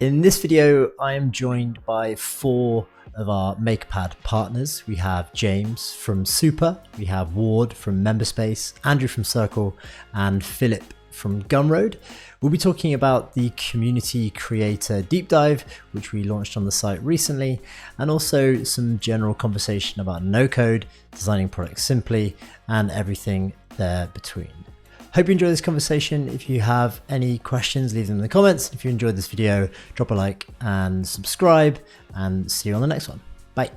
In this video, I am joined by four of our Makerpad partners. We have James from Super, we have Ward from Memberspace, Andrew from Circle, and Phillip from Gumroad. We'll be talking about the Community Creator Deep Dive, which we launched on the site recently, and also some general conversation about no-code, designing products simply, and everything there between. Hope you enjoy this conversation. If you have any questions, leave them in the comments. If you enjoyed this video, drop a like and subscribe, and see you on the next one. Bye.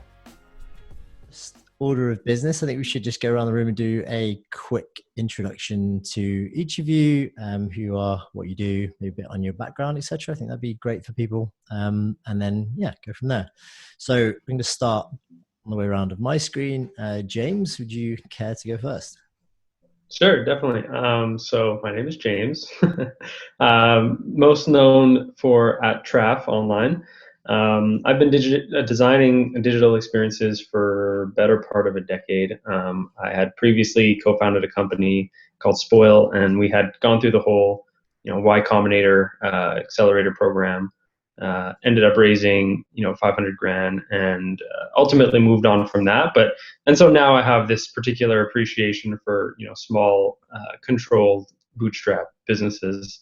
Order of business. I think we should just go around the room and do a quick introduction to each of you, who you are, what you do, maybe a bit on your background, etc. I think that'd be great for people. And then, go from there. So we're going to start on the way around of my screen. James, would you care to go first? Sure, definitely. So my name is James, most known for at Traf online. I've been designing digital experiences for better part of a decade. I had previously co-founded a company called Spoil, and we had gone through the whole, Y Combinator accelerator program. Ended up raising 500 grand, and ultimately moved on from that. And so now I have this particular appreciation for small controlled bootstrap businesses,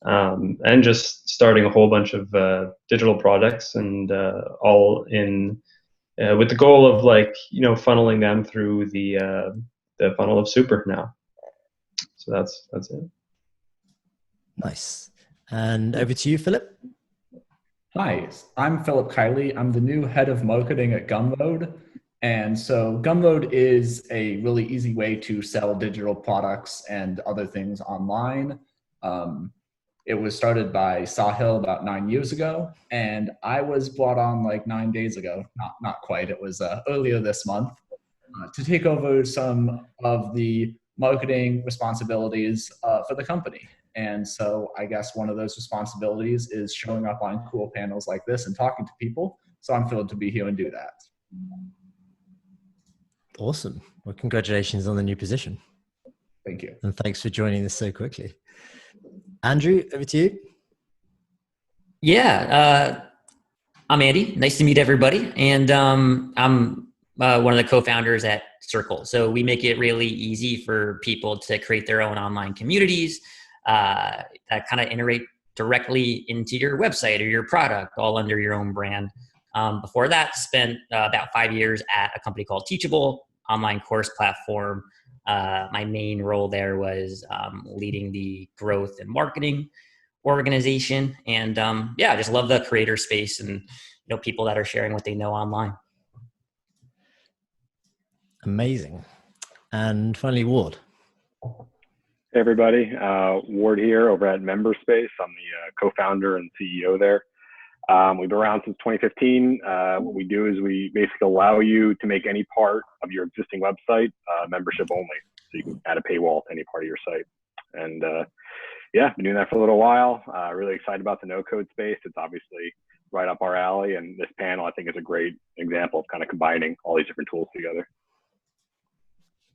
and just starting a whole bunch of digital products, and all in with the goal of funneling them through the funnel of Super now. So that's it. Nice. And over to you, Phillip. Hi, I'm Phillip Kylie. I'm the new head of marketing at Gumroad. And so Gumroad is a really easy way to sell digital products and other things online. It was started by Sahil about 9 years ago, and I was brought on like 9 days ago. Not quite. It was earlier this month to take over some of the marketing responsibilities for the company. And so I guess one of those responsibilities is showing up on cool panels like this and talking to people. So I'm thrilled to be here and do that. Awesome. Well, congratulations on the new position. Thank you. And thanks for joining us so quickly. Andrew, over to you. Yeah, I'm Andy. Nice to meet everybody. And I'm one of the co-founders at Circle. So we make it really easy for people to create their own online communities that kind of integrate directly into your website or your product, all under your own brand. Before that, spent about 5 years at a company called Teachable, online course platform. My main role there was leading the growth and marketing organization. And I just love the creator space and people that are sharing what they know online. Amazing. And finally, Ward. Hey everybody, Ward here over at Memberspace. I'm the co-founder and CEO there. We've been around since 2015. What we do is we basically allow you to make any part of your existing website membership only. So you can add a paywall to any part of your site. And been doing that for a little while. Really excited about the no-code space. It's obviously right up our alley. And this panel, I think, is a great example of kind of combining all these different tools together.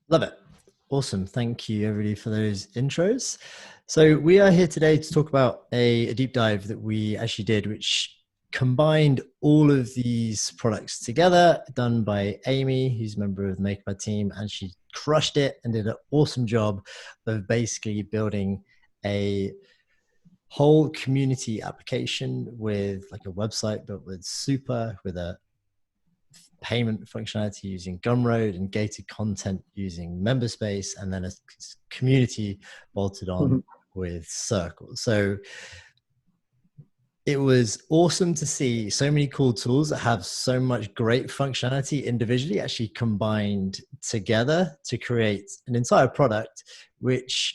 Love it. Awesome. Thank you, everybody, for those intros. So we are here today to talk about a deep dive that we actually did, which combined all of these products together, done by Amy, who's a member of the Makerpad team, and she crushed it and did an awesome job of basically building a whole community application with like a website built with Super, with a payment functionality using Gumroad, and gated content using Memberspace, and then a community bolted on with Circle. So it was awesome to see so many cool tools that have so much great functionality individually actually combined together to create an entire product, which,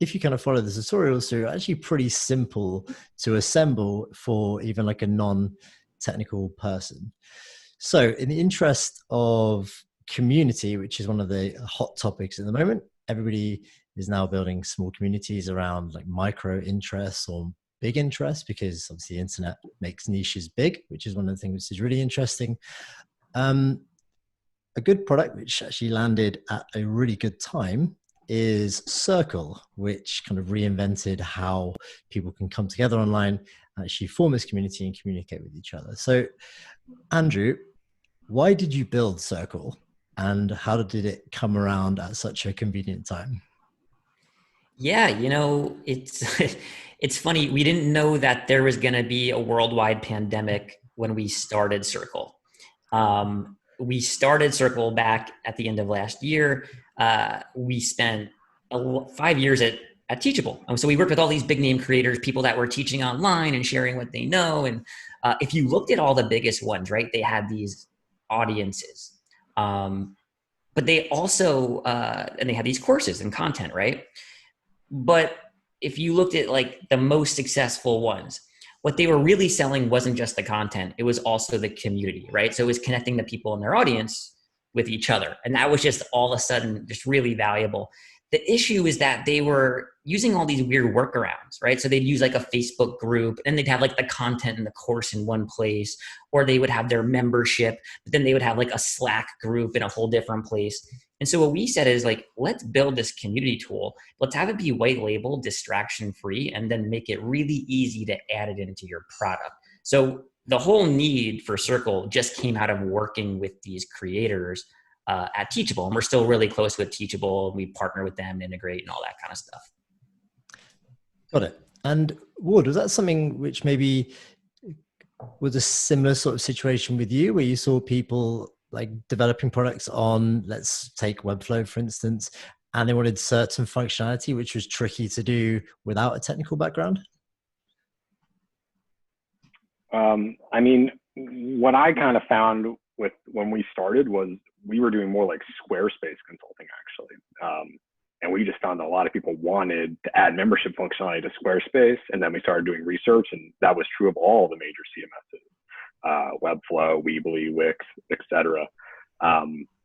if you kind of follow the tutorials through, are actually pretty simple to assemble for even like a non-technical person. So in the interest of community, which is one of the hot topics at the moment, everybody is now building small communities around like micro interests or big interests, because obviously the internet makes niches big, which is one of the things which is really interesting. A good product which actually landed at a really good time is Circle, which kind of reinvented how people can come together online actually form this community and communicate with each other. So, Andrew, why did you build Circle, and how did it come around at such a convenient time? Yeah, it's it's funny. We didn't know that there was going to be a worldwide pandemic when we started Circle. We started Circle back at the end of last year. We spent 5 years at Teachable. So we worked with all these big name creators, people that were teaching online and sharing what they know. And if you looked at all the biggest ones, right, they had these audiences. But they also, and they had these courses and content, right? But if you looked at like the most successful ones, what they were really selling wasn't just the content, it was also the community, right? So it was connecting the people in their audience with each other. And that was just all of a sudden just really valuable. The issue is that they were using all these weird workarounds, right? So they'd use like a Facebook group and they'd have like the content and the course in one place, or they would have their membership, but then they would have like a Slack group in a whole different place. And so what we said is like, let's build this community tool. Let's have it be white label, distraction free, and then make it really easy to add it into your product. So the whole need for Circle just came out of working with these creators at Teachable. And we're still really close with Teachable. We partner with them, integrate, and all that kind of stuff. Got it. And Ward, was that something which maybe was a similar sort of situation with you, where you saw people like developing products on, let's take Webflow, for instance, and they wanted certain functionality, which was tricky to do without a technical background? I mean, what I kind of found with when we started was we were doing more like Squarespace consulting, actually. And we just found that a lot of people wanted to add membership functionality to Squarespace. And then we started doing research, and that was true of all the major CMSs, Webflow, Weebly, Wix, etc.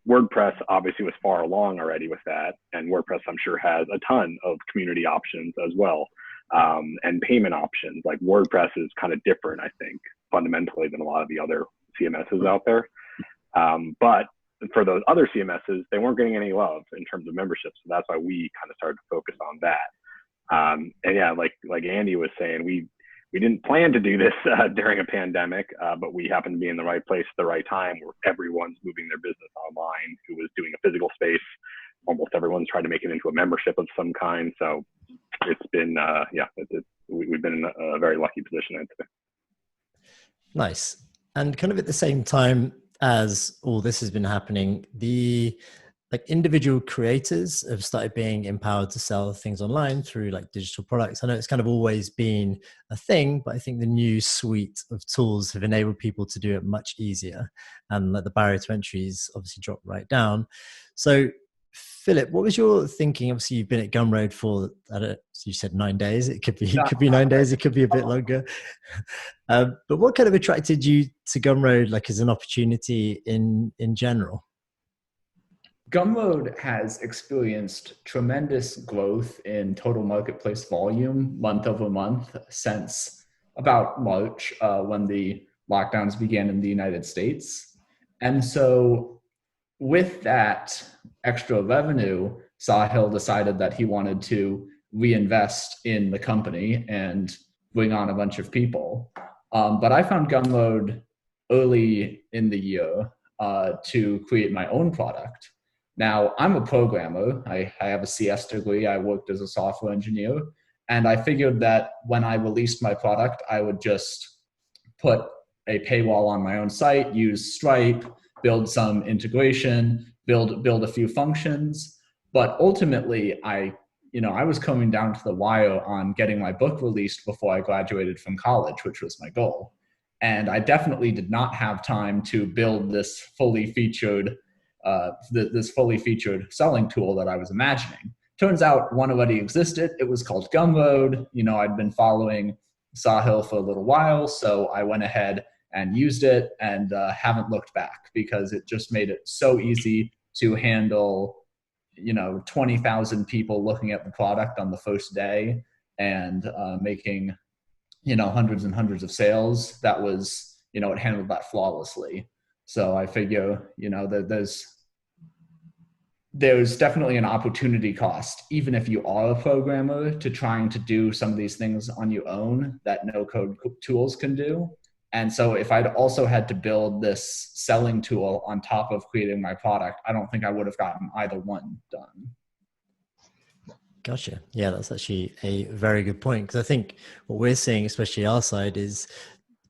WordPress obviously was far along already with that. And WordPress, I'm sure, has a ton of community options as well. And payment options. Like WordPress is kind of different, I think, fundamentally than a lot of the other CMSs out there. But for those other CMSs, they weren't getting any love in terms of membership. So that's why we kind of started to focus on that. And yeah, like Andy was saying, we didn't plan to do this during a pandemic, but we happened to be in the right place at the right time, where everyone's moving their business online. Who was doing a physical space, almost everyone's tried to make it into a membership of some kind. So it's been, we've been in a very lucky position, I'd say. Nice. And kind of at the same time as all this has been happening, the like individual creators have started being empowered to sell things online through like digital products. I know it's kind of always been a thing, but I think the new suite of tools have enabled people to do it much easier, and like the barrier to entry is obviously dropped right down. So Philip, what was your thinking? Obviously, you've been at Gumroad for, I don't know, you said 9 days. It could be 9 days. It could be a bit longer. But what kind of attracted you to Gumroad, like as an opportunity in general? Gumroad has experienced tremendous growth in total marketplace volume month over month since about March, when the lockdowns began in the United States. And so with that extra revenue, Sahil decided that he wanted to reinvest in the company and bring on a bunch of people. But I found Gumroad early in the year to create my own product. Now, I'm a programmer. I have a CS degree. I worked as a software engineer. And I figured that when I released my product, I would just put a paywall on my own site, use Stripe, build some integration, build a few functions. But ultimately, I was coming down to the wire on getting my book released before I graduated from college, which was my goal. And I definitely did not have time to build this fully featured selling tool that I was imagining. Turns out one already existed. It was called Gumroad. I'd been following Sahil for a little while, so I went ahead and used it and haven't looked back, because it just made it so easy to handle 20,000 people looking at the product on the first day and making hundreds and hundreds of sales. That was it handled that flawlessly. So I figure that there's definitely an opportunity cost, even if you are a programmer, to trying to do some of these things on your own that no code tools can do. And so if I'd also had to build this selling tool on top of creating my product, I don't think I would have gotten either one done. Gotcha. Yeah, that's actually a very good point, because I think what we're seeing, especially our side, is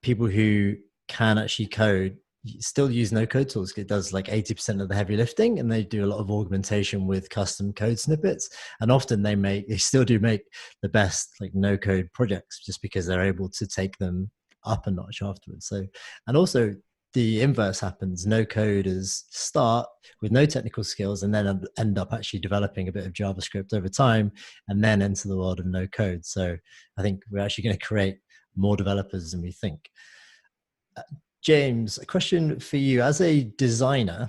people who can actually code still use no code tools. It does like 80% of the heavy lifting, and they do a lot of augmentation with custom code snippets. And often they still do make the best like no code projects, just because they're able to take them up a notch afterwards. So, and also the inverse happens. No coders start with no technical skills and then end up actually developing a bit of JavaScript over time and then enter the world of no code. So I think we're actually going to create more developers than we think. James, a question for you. As a designer,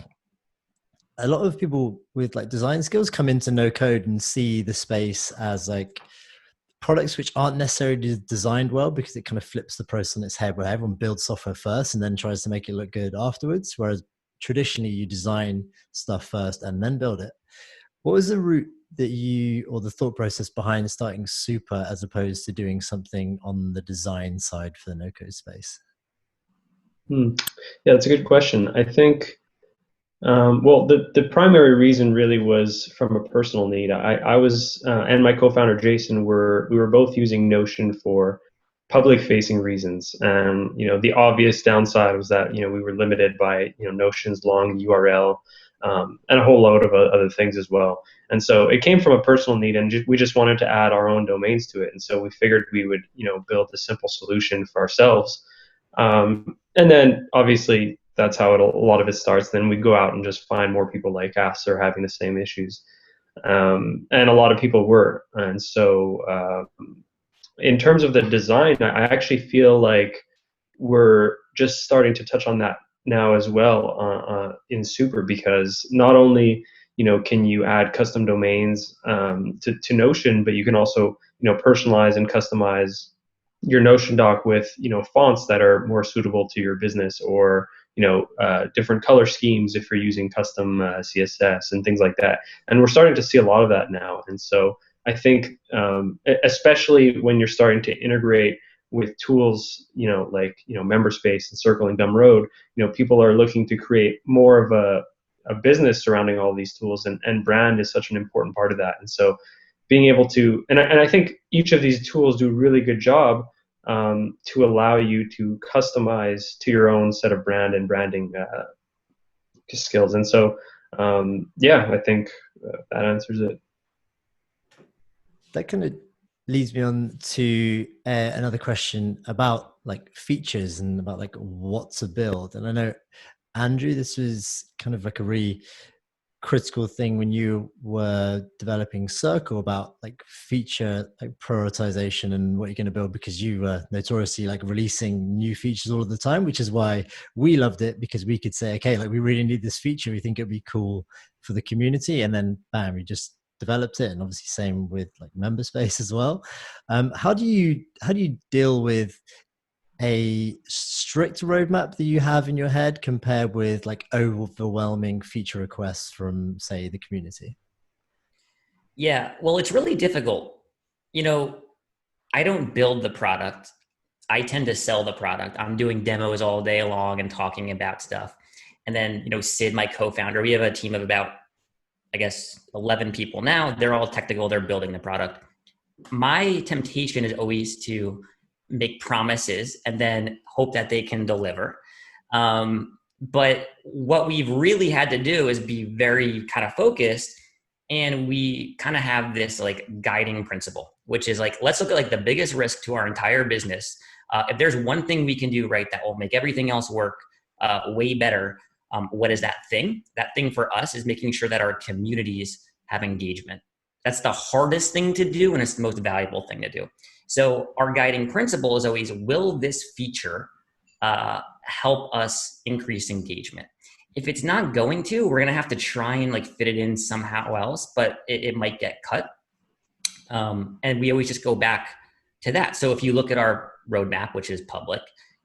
a lot of people with like design skills come into no code and see the space as like products which aren't necessarily designed well, because it kind of flips the process on its head, where everyone builds software first and then tries to make it look good afterwards. Whereas traditionally you design stuff first and then build it. What was the route that or the thought process behind starting Super as opposed to doing something on the design side for the no code space? Yeah, that's a good question. I think, well, the primary reason really was from a personal need. I was, and my co-founder Jason we were both using Notion for public-facing reasons. And the obvious downside was that we were limited by Notion's long URL, and a whole load of other things as well. And so it came from a personal need, and we just wanted to add our own domains to it. And so we figured we would build a simple solution for ourselves. And then obviously that's how a lot of it starts. Then we go out and just find more people like us are having the same issues. And a lot of people were. And so in terms of the design, I actually feel like we're just starting to touch on that now as well in Super, because not only can you add custom domains to Notion, but you can also personalize and customize your Notion doc with fonts that are more suitable to your business, or different color schemes if you're using custom CSS and things like that. And we're starting to see a lot of that now. And so I think especially when you're starting to integrate with tools like Memberspace and Circle and Gumroad, people are looking to create more of a business surrounding all these tools, and brand is such an important part of that. And so being able to, and I think each of these tools do a really good job to allow you to customize to your own set of brand and branding skills. And so, yeah, I think that answers it. That kind of leads me on to another question about like features and about like what to build. And I know, Andrew, this was kind of like a really critical thing when you were developing Circle, about like feature like prioritization and what you're going to build, because you were notoriously like releasing new features all of the time, which is why we loved it, because we could say, okay, like we really need this feature, we think it'd be cool for the community, and then bam, we just developed it. And obviously same with like Memberspace as well. How do you deal with a strict roadmap that you have in your head compared with like overwhelming feature requests from, say, the community? Yeah, well, it's really difficult. I don't build the product. I tend to sell the product. I'm doing demos all day long and talking about stuff. And then, Sid, my co-founder, we have a team of about, I guess, 11 people now. They're all technical. They're building the product. My temptation is always to make promises and then hope that they can deliver. But what we've really had to do is be very kind of focused, and we kind of have this like guiding principle, which is like, let's look at like the biggest risk to our entire business. If there's one thing we can do right that will make everything else work way better, what is that thing? That thing for us is making sure that our communities have engagement. That's the hardest thing to do, and it's the most valuable thing to do. So our guiding principle is always, will this feature help us increase engagement? If it's not going to, we're going to have to try and like fit it in somehow else, but it might get cut. And we always just go back to that. So if you look at our roadmap, which is public,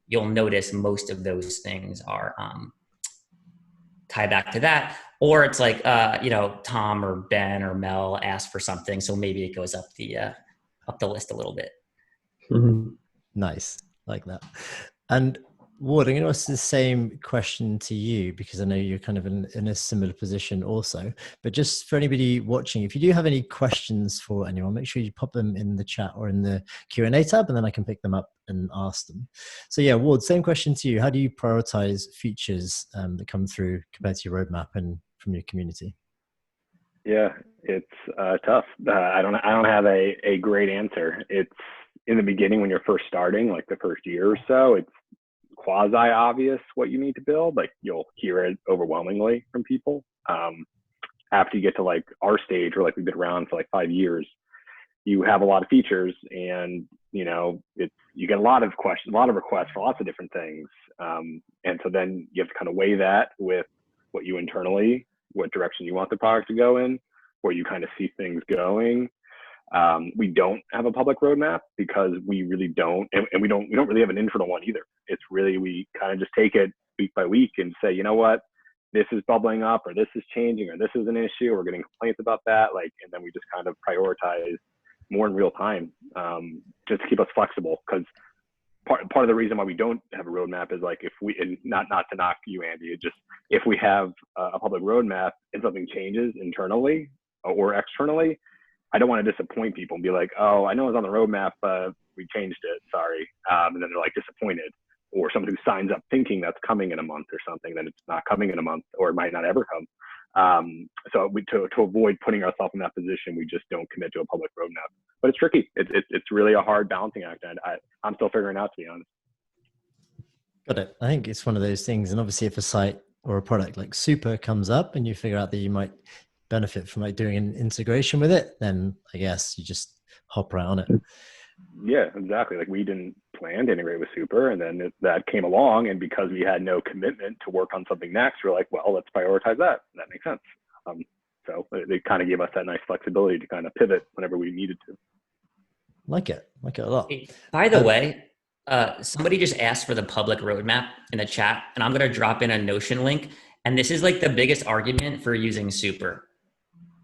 you'll notice most of those things are tie back to that. Or it's like, Tom or Ben or Mel asked for something, so maybe it goes up the list a little bit. Mm-hmm. Nice, like that. And Ward, I'm going to ask the same question to you because I know you're kind of in a similar position also. But just for anybody watching, if you do have any questions for anyone, make sure you pop them in the chat or in the Q&A tab, and then I can pick them up and ask them. So yeah, Ward, same question to you. How do you prioritize features that come through compared to your roadmap and from your community? Yeah, it's tough. I don't have a great answer. It's in the beginning when you're first starting, like the first year or so, it's quasi obvious what you need to build. Like you'll hear it overwhelmingly from people. After you get to like our stage, where like we've been around for like 5 years, you have a lot of features, and you get a lot of questions, a lot of requests for lots of different things. And so then you have to kind of weigh that with what you internally, what direction you want the product to go in, where you kind of see things going. We don't have a public roadmap because we really don't, and we don't really have an internal one either. It's really, we kind of just take it week by week and say, you know what, this is bubbling up, or this is changing, or this is an issue, or we're getting complaints about that. Like, and then we just kind of prioritize more in real time, just to keep us flexible. Because part of the reason why we don't have a roadmap is like, if we, and not to knock you, Andy, just if we have a public roadmap and something changes internally or externally, I don't want to disappoint people and be like, oh, I know it's on the roadmap, we changed it, sorry. And then they're like disappointed. Or someone who signs up thinking that's coming in a month or something, then it's not coming in a month, or it might not ever come. So to avoid putting ourselves in that position, we just don't commit to a public roadmap. But it's tricky. It's really a hard balancing act, and I'm still figuring it out, to be honest. Got it. I think it's one of those things. And obviously if a site or a product like Super comes up and you figure out that you might benefit from like doing an integration with it, then I guess you just hop right on it. Yeah, exactly. Like we didn't plan to integrate with Super, and then that came along, and because we had no commitment to work on something next, we're like, well, let's prioritize that. That makes sense. So they kind of gave us that nice flexibility to kind of pivot whenever we needed to. Like it a lot. By the way, somebody just asked for the public roadmap in the chat, and I'm going to drop in a Notion link. And this is like the biggest argument for using Super.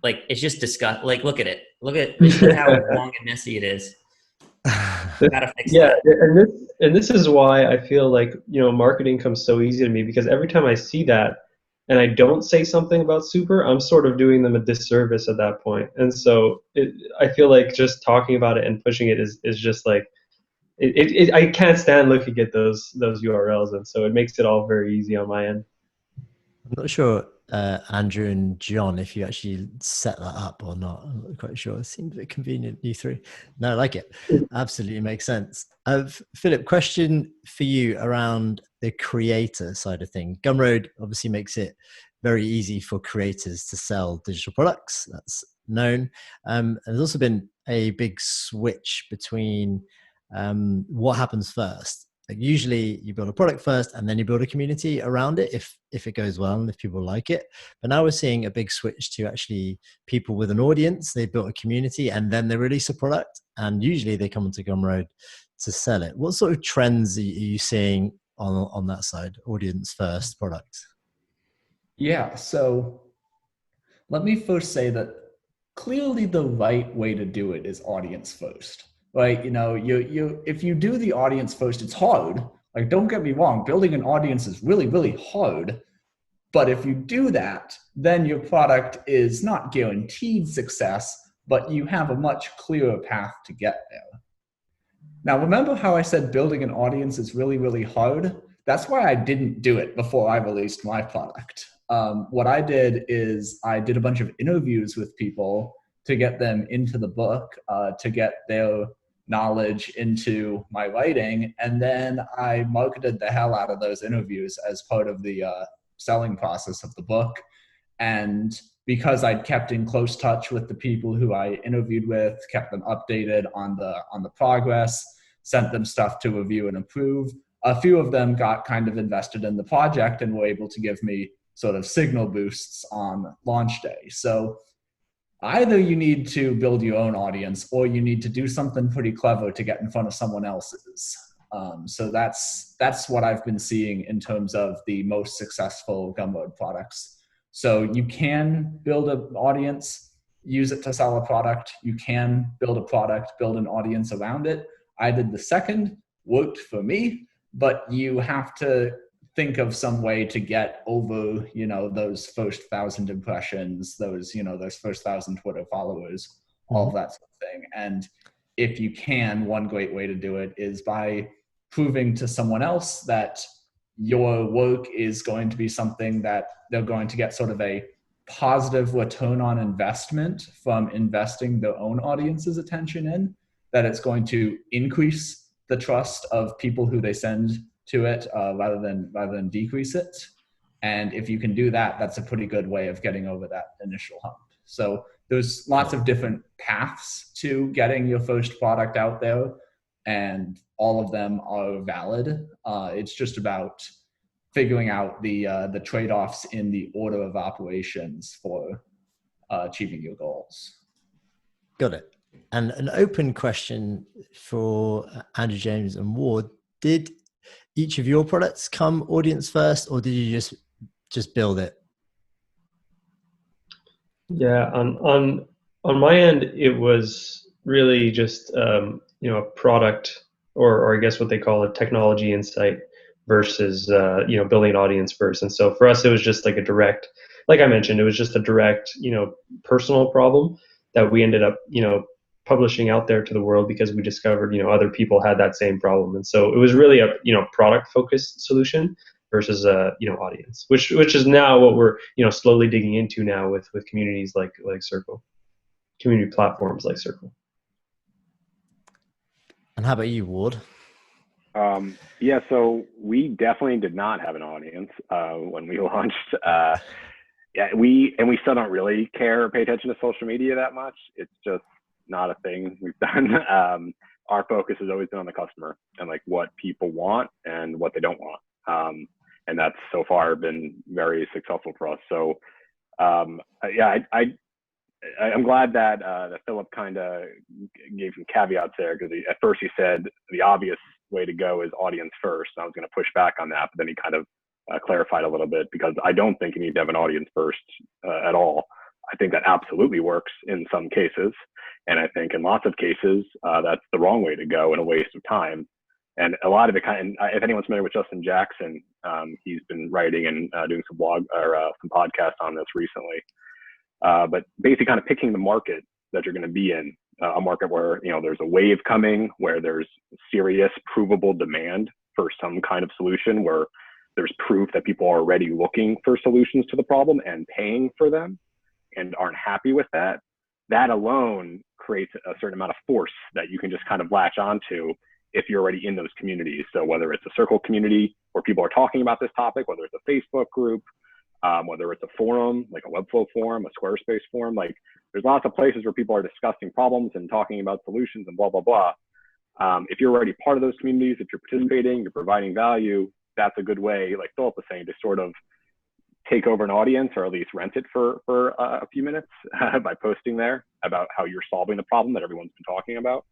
Like it's just disgust. Like look at how long and messy it is. Gotta fix that. And this is why I feel like marketing comes so easy to me, because every time I see that and I don't say something about Super, I'm sort of doing them a disservice at that point. And so I feel like just talking about it and pushing it is just like I can't stand looking at those URLs, and so it makes it all very easy on my end. I'm not sure, Andrew and John, if you actually set that up or not. I'm not quite sure. It seems a bit convenient, you three. No, I like it. Absolutely makes sense. Philip, question for you around the creator side of things. Gumroad obviously makes it very easy for creators to sell digital products. That's known. And there's also been a big switch between what happens first. Like usually you build a product first and then you build a community around it if it goes well and if people like it. But now we're seeing a big switch to actually people with an audience. They built a community and then they release a product, and usually they come onto Gumroad to sell it. What sort of trends are you seeing on that side? Audience first, product? Yeah, so let me first say that clearly the right way to do it is audience first. Right, if you do the audience first, it's hard. Like, don't get me wrong, building an audience is really, really hard. But if you do that, then your product is not guaranteed success, but you have a much clearer path to get there. Now, remember how I said building an audience is really, really hard? That's why I didn't do it before I released my product. What I did is I did a bunch of interviews with people to get them into the book, to get their knowledge into my writing. And then I marketed the hell out of those interviews as part of the selling process of the book. And because I'd kept in close touch with the people who I interviewed with, kept them updated on the progress, sent them stuff to review and approve, a few of them got kind of invested in the project and were able to give me sort of signal boosts on launch day. So either you need to build your own audience or you need to do something pretty clever to get in front of someone else's. So that's what I've been seeing in terms of the most successful Gumroad products. So you can build an audience, use it to sell a product. You can build a product, build an audience around it. I did the second, worked for me, but you have to think of some way to get over, those first 1,000 impressions, those first 1,000 Twitter followers, all of that sort of thing. And if you can, one great way to do it is by proving to someone else that your work is going to be something that they're going to get sort of a positive return on investment from investing their own audience's attention in, that it's going to increase the trust of people who they send to it rather than decrease it. And if you can do that, that's a pretty good way of getting over that initial hump. So there's lots of different paths to getting your first product out there, and all of them are valid. It's just about figuring out the trade-offs in the order of operations for achieving your goals. Got it. And an open question for Andrew, James, and Ward: did each of your products come audience first, or did you just build it? Yeah, on my end, it was really just a product, or I guess what they call a technology insight versus building an audience first. And so for us, it was just like a direct, like I mentioned, it was just a direct personal problem that we ended up publishing out there to the world because we discovered other people had that same problem. And so it was really a product focused solution versus audience, which is now what we're slowly digging into now with communities like Circle, community platforms like Circle. And how about you, Ward? Yeah, so we definitely did not have an audience when we launched. We still don't really care or pay attention to social media that much. It's just not a thing we've done. Our focus has always been on the customer and like what people want and what they don't want. And that's so far been very successful for us. So I'm glad that Phillip kind of gave some caveats there, because at first he said the obvious way to go is audience first. And I was going to push back on that, but then he kind of clarified a little bit, because I don't think you need to have an audience first at all. I think that absolutely works in some cases. And I think in lots of cases, that's the wrong way to go and a waste of time. And a lot of it if anyone's familiar with Justin Jackson, he's been writing and doing some blog or some podcasts on this recently. But basically kind of picking the market that you're going to be in, a market where, there's a wave coming, where there's serious provable demand for some kind of solution, where there's proof that people are already looking for solutions to the problem and paying for them and aren't happy with that. That alone creates a certain amount of force that you can just kind of latch onto if you're already in those communities. So whether it's a Circle community where people are talking about this topic, whether it's a Facebook group, whether it's a forum, like a Webflow forum, a Squarespace forum, like there's lots of places where people are discussing problems and talking about solutions and blah, blah, blah. If you're already part of those communities, if you're participating, you're providing value, that's a good way, like Phillip was saying, to sort of take over an audience, or at least rent it for a few minutes by posting there about how you're solving the problem that everyone's been talking about.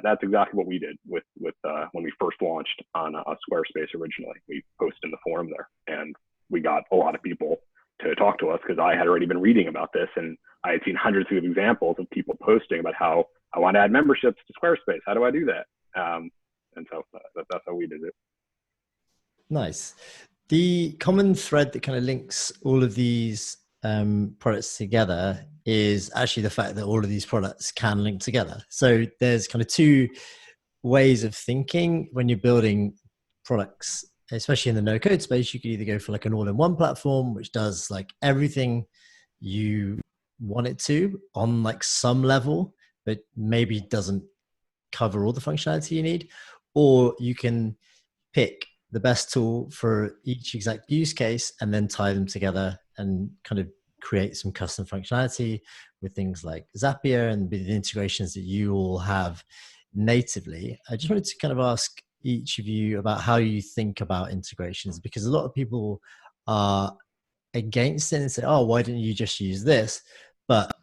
That's exactly what we did with when we first launched on Squarespace originally. We posted in the forum there, and we got a lot of people to talk to us, because I had already been reading about this, and I had seen hundreds of examples of people posting about how I want to add memberships to Squarespace. How do I do that? And so that's how we did it. Nice. The common thread that kind of links all of these products together is actually the fact that all of these products can link together. So there's kind of two ways of thinking when you're building products, especially in the no code space. You could either go for like an all-in-one platform, which does like everything you want it to on like some level, but maybe doesn't cover all the functionality you need. Or you can pick the best tool for each exact use case and then tie them together and kind of create some custom functionality with things like Zapier and the integrations that you all have natively. I just wanted to kind of ask each of you about how you think about integrations, because a lot of people are against it and say, oh, why didn't you just use this? But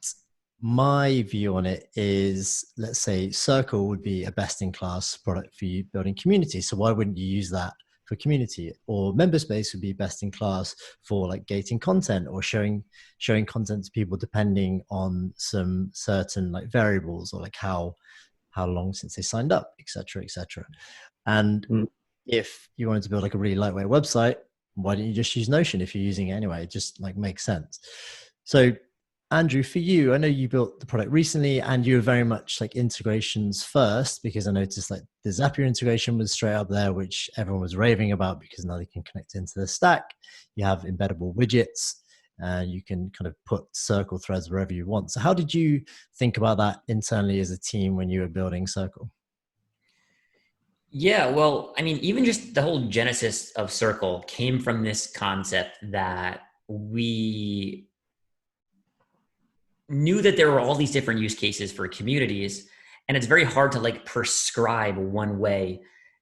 my view on it is, let's say Circle would be a best-in-class product for you building community. So why wouldn't you use that for community? Or Memberspace would be best-in-class for like gating content or showing content to people depending on some certain like variables, or like how long since they signed up, etc., etc. And if you wanted to build like a really lightweight website, why don't you just use Notion if you're using it anyway? It just like makes sense. So Andrew, for you, I know you built the product recently and you were very much like integrations first, because I noticed like the Zapier integration was straight up there, which everyone was raving about because now they can connect into the stack. You have embeddable widgets and you can kind of put Circle threads wherever you want. So how did you think about that internally as a team when you were building Circle? Yeah, well, I mean, even just the whole genesis of Circle came from this concept that we knew that there were all these different use cases for communities, and it's very hard to like prescribe one way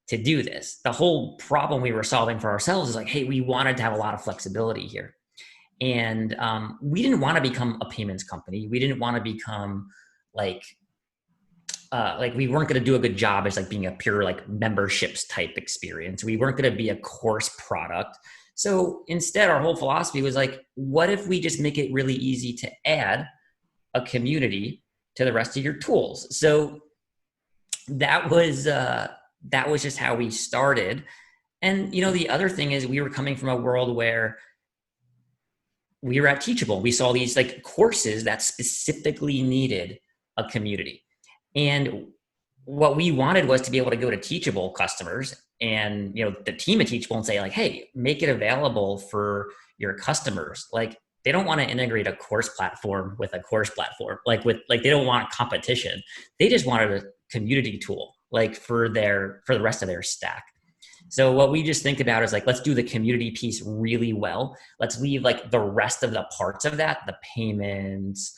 to do this. The whole problem we were solving for ourselves is like, hey, we wanted to have a lot of flexibility here. And we didn't want to become a payments company. We didn't want to become like we weren't going to do a good job as like being a pure like memberships type experience. We weren't going to be a course product. So instead, our whole philosophy was like, what if we just make it really easy to add a community to the rest of your tools? So that was just how we started. And you know, the other thing is we were coming from a world where we were at Teachable. We saw these like courses that specifically needed a community. And what we wanted was to be able to go to Teachable customers and, you know, the team at Teachable and say like, hey, make it available for your customers. Like, they don't want to integrate a course platform with a course platform. They don't want competition. They just wanted a community tool, like for the rest of their stack. So what we just think about is like, let's do the community piece really well. Let's leave like the rest of the parts of that, the payments,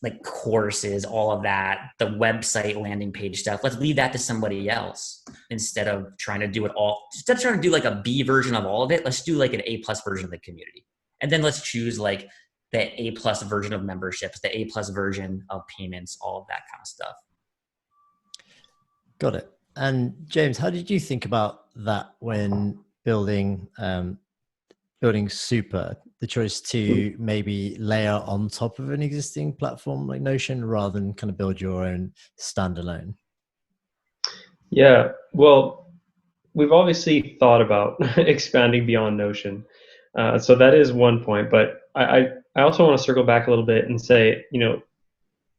like courses, all of that, the website landing page stuff. Let's leave that to somebody else instead of trying to do it all. Instead of trying to do like a B version of all of it, let's do like an A+ version of the community. And then let's choose like the A+ version of memberships, the A+ version of payments, all of that kind of stuff. Got it. And James, how did you think about that when building Super, the choice to maybe layer on top of an existing platform like Notion rather than kind of build your own standalone? Yeah, well, we've obviously thought about expanding beyond Notion. So that is one point, but I also want to circle back a little bit and say, you know,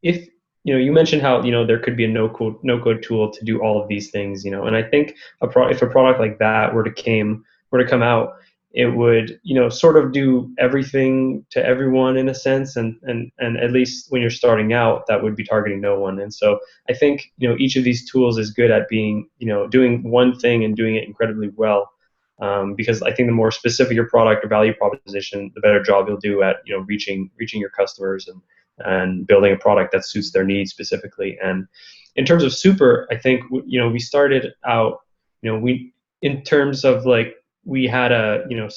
if, you know, you mentioned how, you know, there could be a no code tool to do all of these things, you know, and I think if a product like that were to come out, it would, you know, sort of do everything to everyone in a sense, and at least when you're starting out, that would be targeting no one. And so I think, you know, each of these tools is good at being, you know, doing one thing and doing it incredibly well. Because I think the more specific your product or value proposition, the better job you'll do at, you know, reaching your customers and building a product that suits their needs specifically. And in terms of Super, I think, you know, we started out, you know, in terms of like, we had you know,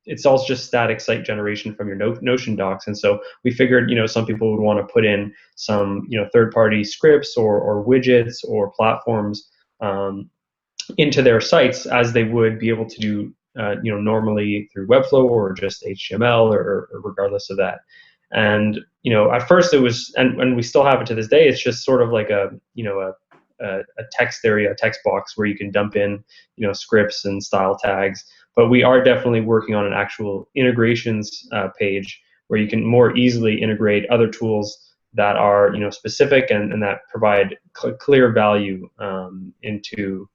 it's all just static site generation from your Notion docs. And so we figured, you know, some people would want to put in some, you know, third-party scripts or widgets or platforms into their sites, as they would be able to do, you know, normally through Webflow or just HTML or regardless of that. And, you know, at first it was, and we still have it to this day, it's just sort of like a, you know, a text area, a text box where you can dump in, you know, scripts and style tags. But we are definitely working on an actual integrations page where you can more easily integrate other tools that are, you know, specific and that provide clear value into,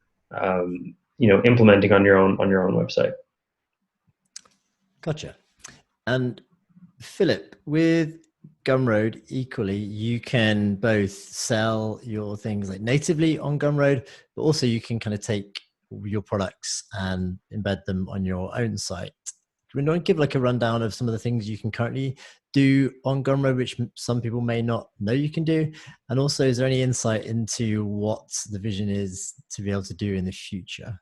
you know, implementing on your own website. Gotcha. And Philip, with Gumroad, equally, you can both sell your things like natively on Gumroad, but also you can kind of take your products and embed them on your own site. Do you want to give like a rundown of some of the things you can currently do on Gumroad, which some people may not know you can do? And also, is there any insight into what the vision is to be able to do in the future?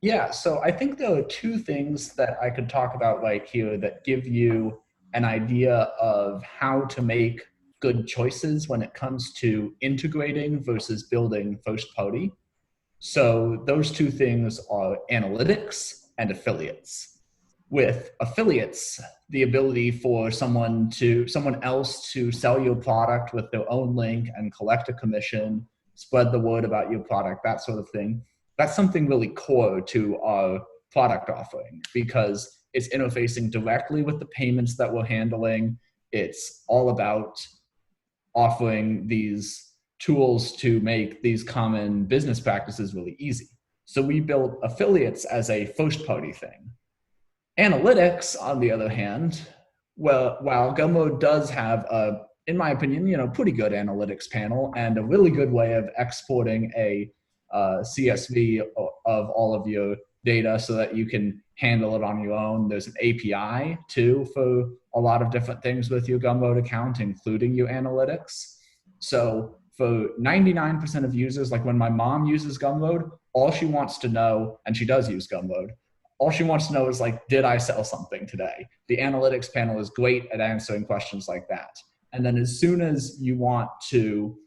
Yeah, so I think there are two things that I could talk about right here that give you an idea of how to make good choices when it comes to integrating versus building first party. So those two things are analytics and affiliates. With affiliates, the ability for someone else to sell your product with their own link and collect a commission, spread the word about your product, that sort of thing. That's something really core to our product offering because it's interfacing directly with the payments that we're handling. It's all about offering these tools to make these common business practices really easy. So we built affiliates as a first party thing. Analytics, on the other hand, well, while Gumroad does have a, in my opinion, pretty good analytics panel and a really good way of exporting a CSV of all of your data so that you can handle it on your own. There's an API too for a lot of different things with your Gumroad account, including your analytics. So for 99% of users, like when my mom uses Gumroad, all she wants to know, and she does use Gumroad, all she wants to know is like, did I sell something today? The analytics panel is great at answering questions like that. And then as soon as you want to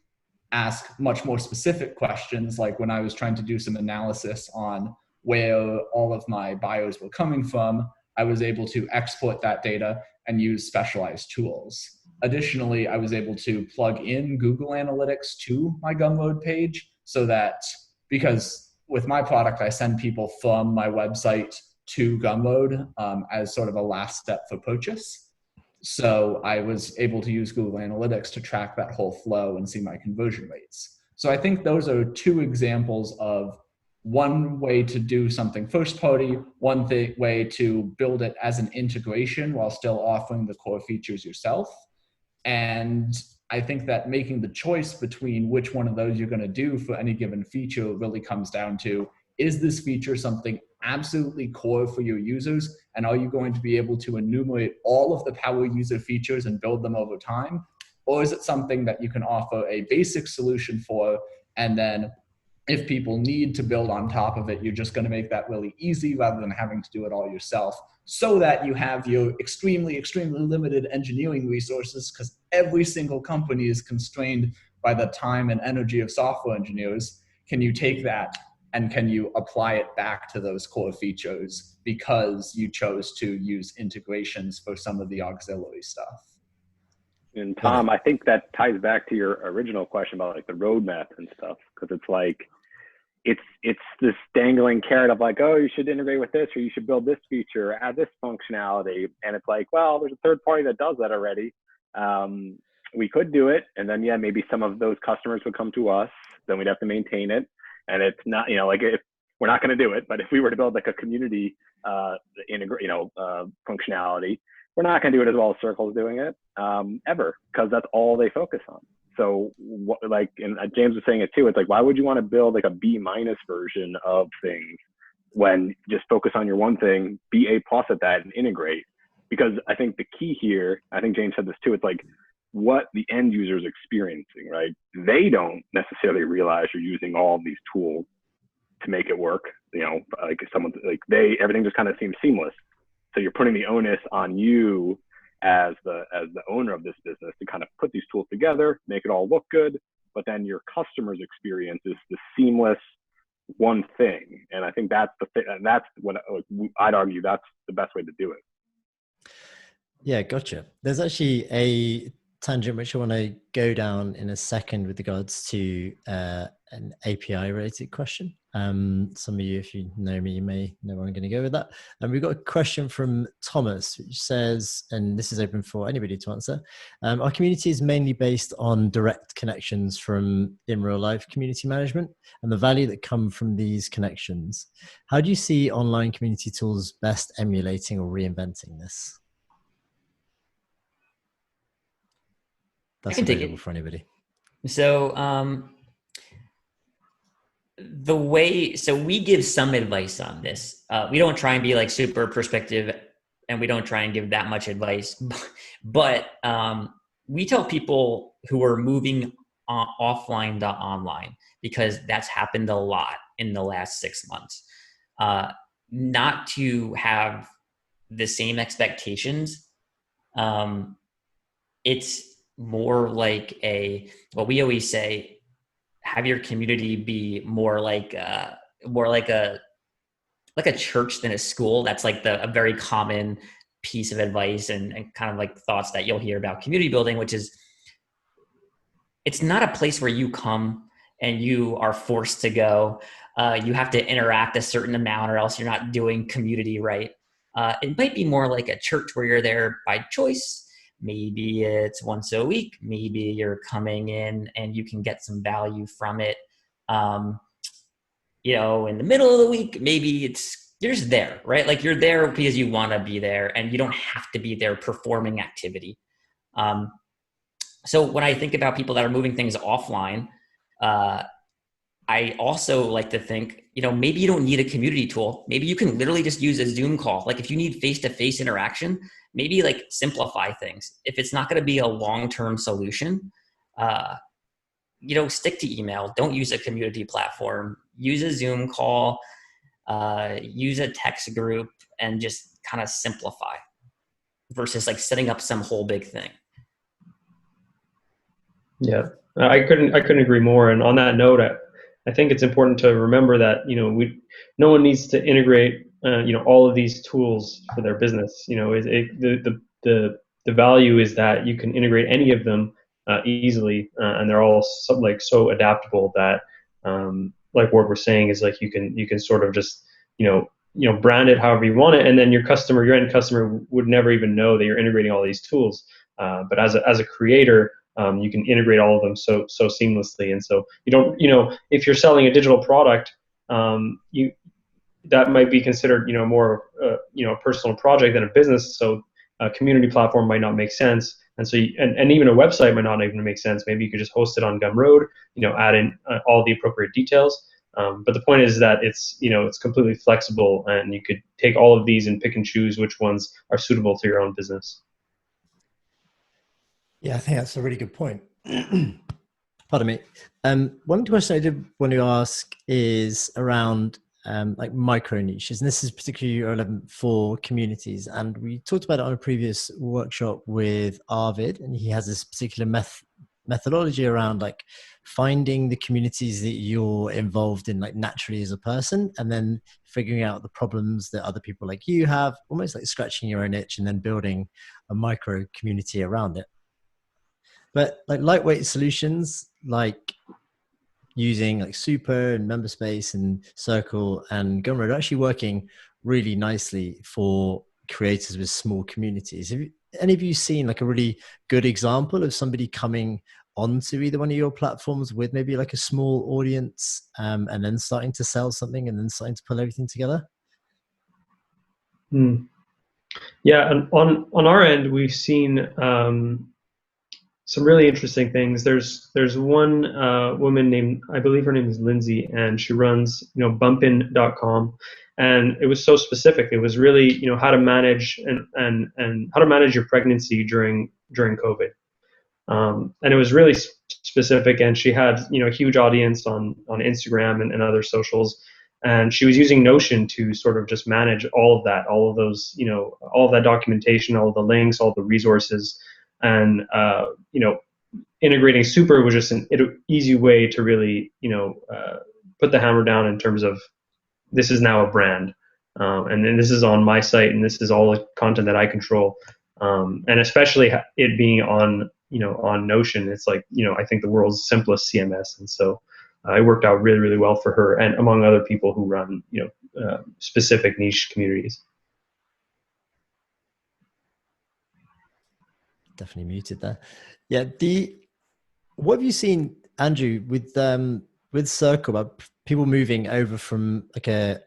ask much more specific questions, like when I was trying to do some analysis on where all of my buyers were coming from, I was able to export that data and use specialized tools. Additionally, I was able to plug in Google Analytics to my Gumroad page so that, because with my product, I send people from my website to Gumroad as sort of a last step for purchase. So I was able to use Google Analytics to track that whole flow and see my conversion rates. So I think those are two examples of one way to do something first party, one way to build it as an integration while still offering the core features yourself. And I think that making the choice between which one of those you're going to do for any given feature really comes down to, is this feature something absolutely core for your users? And are you going to be able to enumerate all of the power user features and build them over time? Or is it something that you can offer a basic solution for, and then if people need to build on top of it, you're just going to make that really easy rather than having to do it all yourself, so that you have your extremely, extremely limited engineering resources, because every single company is constrained by the time and energy of software engineers. Can you take that and can you apply it back to those core features because you chose to use integrations for some of the auxiliary stuff? And Tom, I think that ties back to your original question about like the roadmap and stuff, because it's like, it's this dangling carrot of like, oh, you should integrate with this, or you should build this feature, add this functionality. And it's like, well, there's a third party that does that already. We could do it. And then, yeah, maybe some of those customers would come to us, then we'd have to maintain it. And it's not, like if we're not going to do it, but if we were to build like a community, functionality, we're not going to do it as well as Circle's doing it, ever, because that's all they focus on. So and James was saying it too, it's like, why would you want to build like a B- version of things when just focus on your one thing, be A+ at that and integrate? Because I think the key here, I think James said this too, it's like what the end user is experiencing, right? They don't necessarily realize you're using all of these tools to make it work. Like everything just kind of seems seamless. So you're putting the onus on you as the owner of this business to kind of put these tools together, make it all look good, but then your customer's experience is the seamless one thing. And I think that's that's what I'd argue that's the best way to do it. Yeah, gotcha. There's actually a tangent which I want to go down in a second with regards to an API related question. Some of you, if you know me, you may know where I'm going to go with that. And we've got a question from Thomas, which says, and this is open for anybody to answer, our community is mainly based on direct connections from in real life community management and the value that come from these connections. How do you see online community tools best emulating or reinventing this? That's available for anybody. So we give some advice on this. We don't try and be like super prescriptive, and we don't try and give that much advice, but we tell people who are moving offline to online, because that's happened a lot in the last 6 months, not to have the same expectations It's more like what we always say, have your community be more like a church than a school. That's like a very common piece of advice and kind of like thoughts that you'll hear about community building, which is it's not a place where you come and you are forced to go. You have to interact a certain amount or else you're not doing community right. It might be more like a church where you're there by choice. Maybe it's once a week. Maybe you're coming in and you can get some value from it. In the middle of the week, maybe you're just there, right? Like you're there because you want to be there and you don't have to be there performing activity. So when I think about people that are moving things offline, I also like to think, maybe you don't need a community tool. Maybe you can literally just use a Zoom call. Like if you need face-to-face interaction, maybe like simplify things. If it's not going to be a long-term solution, stick to email. Don't use a community platform. Use a Zoom call, use a text group, and just kind of simplify versus like setting up some whole big thing. Yeah, I couldn't agree more. And on that note, I think it's important to remember that no one needs to integrate all of these tools for their business. The value is that you can integrate any of them easily, and they're all so adaptable that like what we're saying is like you can sort of just brand it however you want it, and then your end customer would never even know that you're integrating all these tools. But as a creator, you can integrate all of them so seamlessly, and so you don't if you're selling a digital product, that might be considered more a personal project than a business. So a community platform might not make sense, and so and even a website might not even make sense. Maybe you could just host it on Gumroad, add in all the appropriate details. But the point is that it's completely flexible, and you could take all of these and pick and choose which ones are suitable to your own business. Yeah, I think that's a really good point. Pardon me. One question I did want to ask is around like micro niches, and this is particularly relevant for communities. And we talked about it on a previous workshop with Arvid, and he has this particular methodology around like finding the communities that you're involved in like naturally as a person, and then figuring out the problems that other people like you have, almost like scratching your own itch and then building a micro community around it. But like lightweight solutions, like using like Super and Memberspace and Circle and Gumroad, are actually working really nicely for creators with small communities. Have any of you seen like a really good example of somebody coming onto either one of your platforms with maybe like a small audience, and then starting to sell something and then starting to pull everything together? Yeah, and on our end, we've seen some really interesting things. There's one woman named, I believe her name is Lindsay, and she runs bumpin.com, and it was so specific. It was really how to manage and how to manage your pregnancy during COVID, and it was really specific. And she had a huge audience on Instagram and other socials, and she was using Notion to sort of just manage all of that, all of those all of that documentation, all of the links, all the resources. And integrating Super was just an easy way to really put the hammer down in terms of this is now a brand, and then this is on my site, and this is all the content that I control, and especially it being on on Notion. It's like I think the world's simplest CMS, and so it worked out really, really well for her and among other people who run specific niche communities. Definitely muted there. Yeah. What have you seen, Andrew, with Circle, about people moving over from like a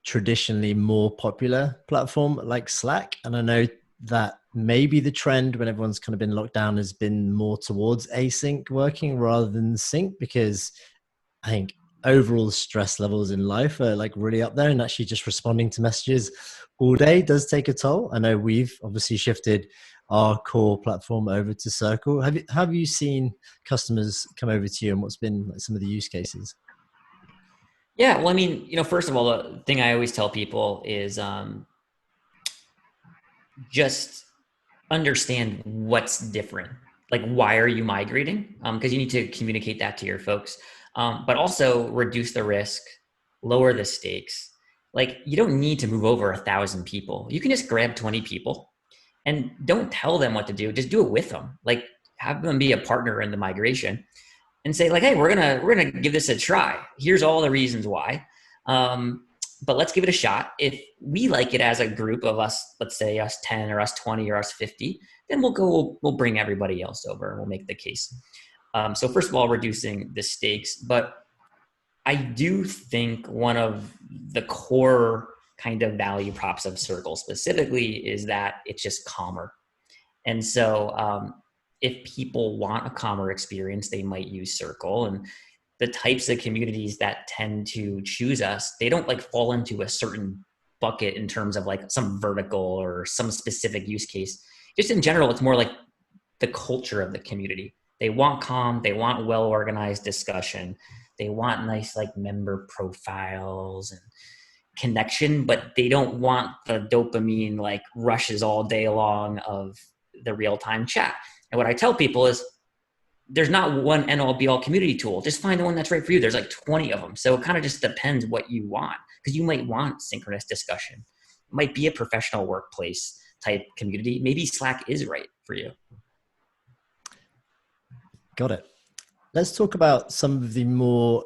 traditionally more popular platform like Slack? And I know that maybe the trend when everyone's kind of been locked down has been more towards async working rather than sync, because I think overall stress levels in life are like really up there, and actually just responding to messages all day does take a toll. I know we've obviously shifted our core platform over to Circle. Have you seen customers come over to you, and what's been like some of the use cases? Yeah, well, I mean, first of all, the thing I always tell people is just understand what's different. Like, why are you migrating? Because you need to communicate that to your folks, but also reduce the risk, lower the stakes. Like, you don't need to move over 1,000 people. You can just grab 20 people and don't tell them what to do. Just do it with them. Like, have them be a partner in the migration and say, like, hey, we're gonna give this a try. Here's all the reasons why. But let's give it a shot. If we like it as a group of us, let's say us 10 or us 20 or us 50, then we'll bring everybody else over and we'll make the case. So first of all, reducing the stakes. But I do think one of the core kind of value props of Circle specifically is that it's just calmer. And so if people want a calmer experience, they might use Circle. And the types of communities that tend to choose us, they don't like fall into a certain bucket in terms of like some vertical or some specific use case. Just in general, it's more like the culture of the community. They want calm, they want well-organized discussion, they want nice like member profiles and connection, but they don't want the dopamine like rushes all day long of the real-time chat. And what I tell people is, there's not one end all be all community tool. Just find the one that's right for you. There's like 20 of them. So it kind of just depends what you want, because you might want synchronous discussion. It might be a professional workplace type community. Maybe Slack is right for you. Got it. Let's talk about some of the more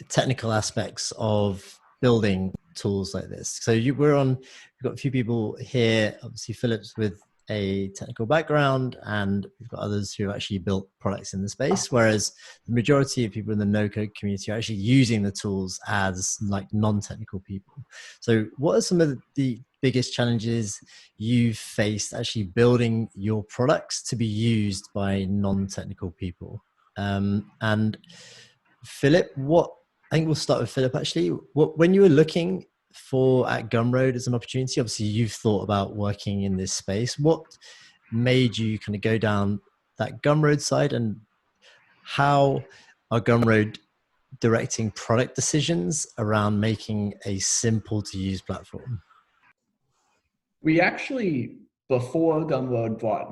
technical aspects of building tools like this. So we've got a few people here, obviously Phillip's with a technical background, and we've got others who have actually built products in the space, whereas the majority of people in the no-code community are actually using the tools as like non-technical people. So what are some of the biggest challenges you've faced actually building your products to be used by non-technical people? And Phillip, I think we'll start with Phillip actually. When you were looking at Gumroad as an opportunity, obviously you've thought about working in this space. What made you kind of go down that Gumroad side, and how are Gumroad directing product decisions around making a simple to use platform? We actually, before Gumroad brought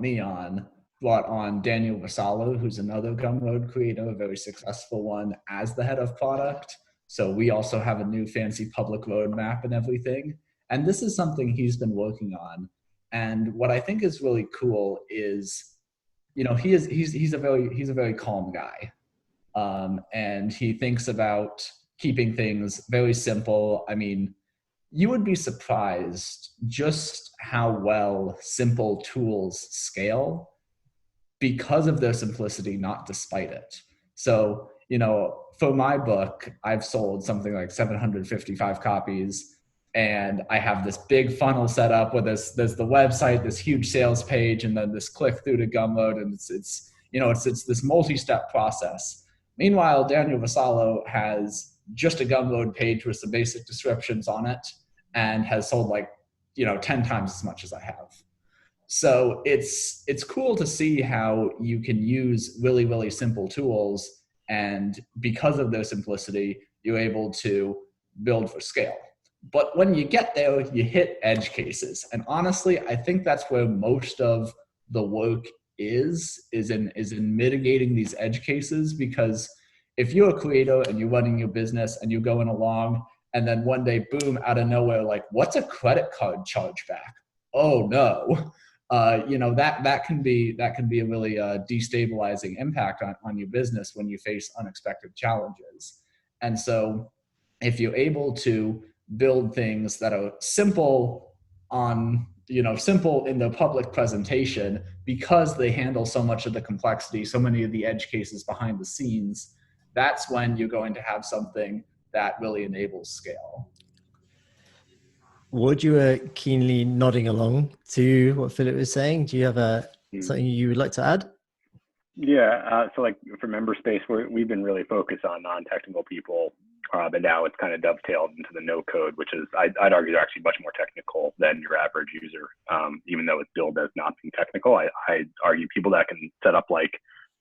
on Daniel Vassallo, who's another Gumroad creator, a very successful one, as the head of product. So we also have a new fancy public roadmap and everything. And this is something he's been working on. And what I think is really cool is, he's a very calm guy. And he thinks about keeping things very simple. I mean, you would be surprised just how well simple tools scale because of their simplicity, not despite it. So, for my book, I've sold something like 755 copies, and I have this big funnel set up where there's the website, this huge sales page, and then this click through to Gumroad, and it's this multi-step process. Meanwhile, Daniel Vassallo has just a Gumroad page with some basic descriptions on it, and has sold 10 times as much as I have. So it's cool to see how you can use really, really simple tools, and because of their simplicity, you're able to build for scale. But when you get there, you hit edge cases. And honestly, I think that's where most of the work is in mitigating these edge cases, because if you're a creator and you're running your business and you're going along, and then one day, boom, out of nowhere, like, what's a credit card chargeback? Oh no. That can be a really destabilizing impact on your business when you face unexpected challenges. And so if you're able to build things that are simple simple in the public presentation, because they handle so much of the complexity, so many of the edge cases behind the scenes, that's when you're going to have something that really enables scale. Would you were keenly nodding along to what Phillip was saying. Do you have something you would like to add? Yeah, so like for Memberspace, we've been really focused on non-technical people, but now it's kind of dovetailed into the no code, which is, I'd argue, they're actually much more technical than your average user. Even though it's billed as not being technical, I'd argue people that can set up like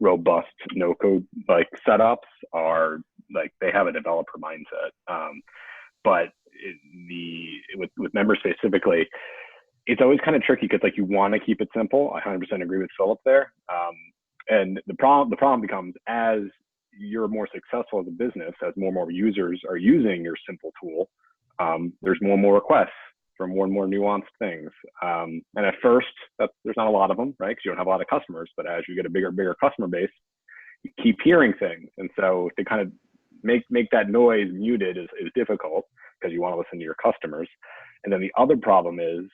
robust no code like setups are like, they have a developer mindset. But with Memberspace specifically, it's always kind of tricky because like you want to keep it simple. I 100% agree with Phillip there. And the problem becomes as you're more successful as a business, as more and more users are using your simple tool, there's more and more requests for more and more nuanced things. And at first, there's not a lot of them, right? Because you don't have a lot of customers. But as you get a bigger customer base, you keep hearing things. And so to kind of make that noise muted is difficult because you want to listen to your customers. And then the other problem is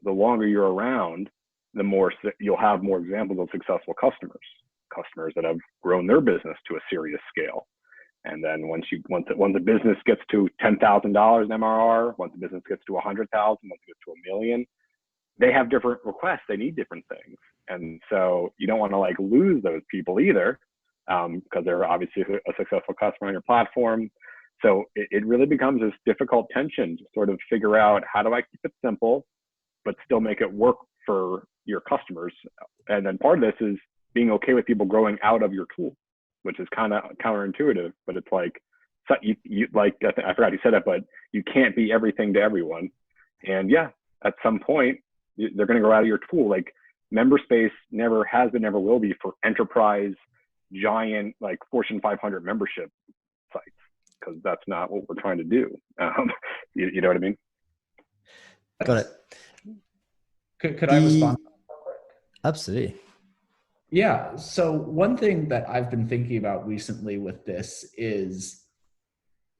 the longer you're around, the more you'll have more examples of successful customers that have grown their business to a serious scale. And then once the business gets to $10,000 MRR, once the business gets to 100,000, once it gets to $1 million, they have different requests. They need different things. And so you don't want to like lose those people either, because they're obviously a successful customer on your platform. So it really becomes this difficult tension to sort of figure out, how do I keep it simple, but still make it work for your customers? And then part of this is being okay with people growing out of your tool, which is kind of counterintuitive, but it's like, you like, I forgot you said it, but you can't be everything to everyone. And yeah, at some point, they're going to grow out of your tool. Like Memberspace never has been, never will be for enterprise, giant, like Fortune 500 membership sites, because that's not what we're trying to do. You know what I mean? Got it. Could I respond? Absolutely. Yeah. So one thing that I've been thinking about recently with this is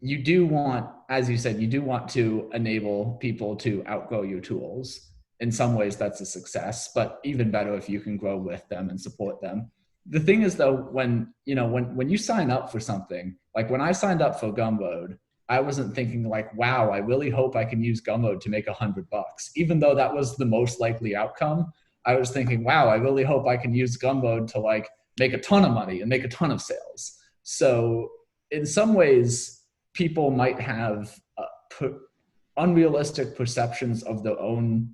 you do want, as you said, you do want to enable people to outgrow your tools. In some ways that's a success, but even better if you can grow with them and support them. The thing is though, when you sign up for something, like when I signed up for Gumroad, I wasn't thinking like, wow, I really hope I can use Gumroad to make $100, even though that was the most likely outcome. I was thinking, wow, I really hope I can use Gumroad to like make a ton of money and make a ton of sales. So in some ways, people might have unrealistic perceptions of their own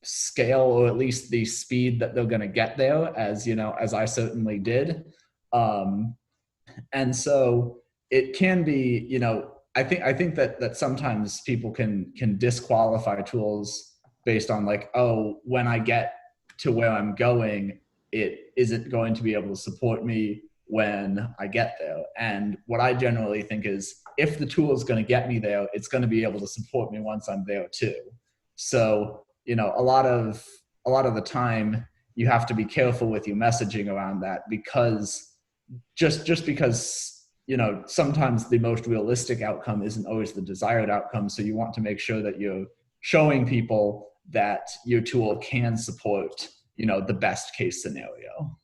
scale, or at least the speed that they're going to get there, as I certainly did. And so it can be, I think that sometimes people can disqualify tools based on like, oh, when I get to where I'm going, it isn't going to be able to support me when I get there. And what I generally think is, if the tool is going to get me there, it's going to be able to support me once I'm there too. So, a lot of the time you have to be careful with your messaging around that, because just because, sometimes the most realistic outcome isn't always the desired outcome. So you want to make sure that you're showing people that your tool can support, the best case scenario.